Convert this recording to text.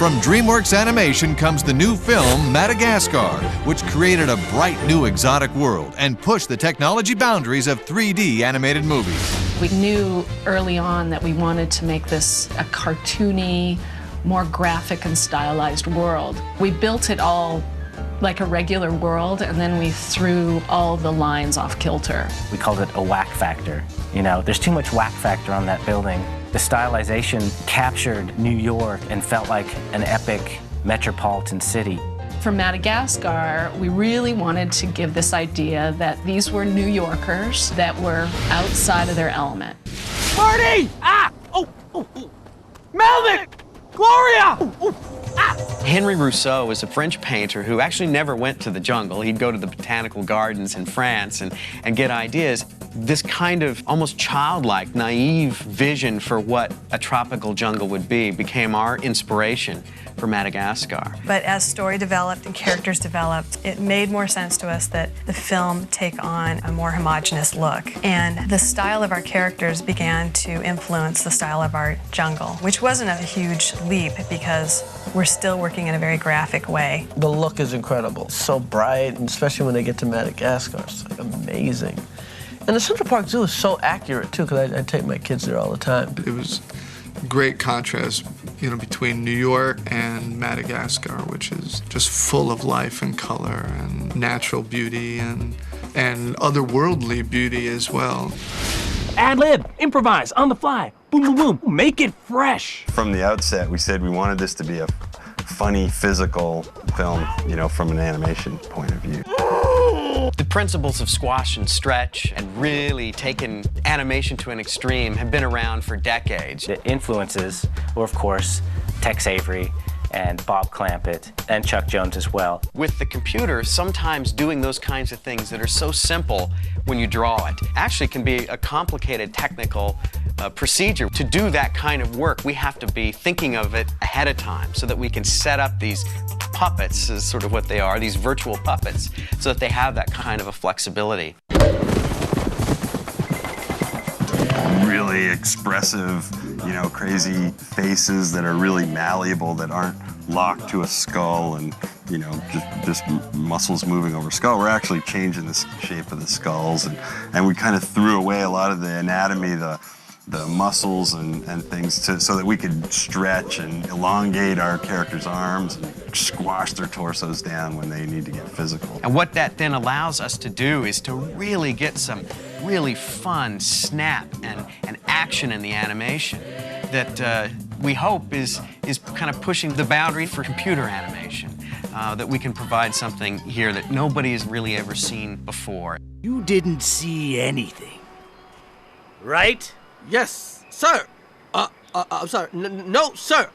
From DreamWorks Animation comes the new film Madagascar, which created a bright new exotic world and pushed the technology boundaries of 3D animated movies. We knew early on that we wanted to make this a cartoony, more graphic and stylized world. We built it all like a regular world, and then we threw all the lines off kilter. We called it a whack factor. You know, there's too much whack factor on that building. The stylization captured New York and felt like an epic metropolitan city. For Madagascar, we really wanted to give this idea that these were New Yorkers that were outside of their element. Marty! Ah! Oh! Melvin! Gloria! Henry Rousseau was a French painter who actually never went to the jungle. He'd go to the botanical gardens in France and get ideas. This kind of almost childlike, naive vision for what a tropical jungle would be became our inspiration for Madagascar. But as story developed and characters developed, it made more sense to us that the film take on a more homogeneous look. And the style of our characters began to influence the style of our jungle, which wasn't a huge leap because we're still working in a very graphic way. The look is incredible. It's so bright, and especially when they get to Madagascar, it's like amazing. And the Central Park Zoo is so accurate too, because I take my kids there all the time. It was great contrast, you know, between New York and Madagascar, which is just full of life and color and natural beauty and otherworldly beauty as well. Ad-lib, improvise, on the fly, boom, boom, boom, make it fresh. From the outset, we said we wanted this to be a funny, physical film, you know, from an animation point of view. The principles of squash and stretch and really taking animation to an extreme have been around for decades. The influences were, of course, Tex Avery and Bob Clampett and Chuck Jones as well. With the computer, sometimes doing those kinds of things that are so simple when you draw it actually can be a complicated technical procedure. To do that kind of work, we have to be thinking of it ahead of time so that we can set up these puppets, is sort of what they are, these virtual puppets, so that they have that kind of a flexibility. Really expressive, you know, crazy faces that are really malleable, that aren't locked to a skull and, you know, just muscles moving over skull. We're actually changing the shape of the skulls, and we kind of threw away a lot of the anatomy, the muscles and things so that we could stretch and elongate our characters' arms and squash their torsos down when they need to get physical. And what that then allows us to do is to really get some really fun snap and action in the animation that we hope is kind of pushing the boundary for computer animation, that we can provide something here that nobody has really ever seen before. You didn't see anything, right? Yes, sir. I'm sorry. No, sir.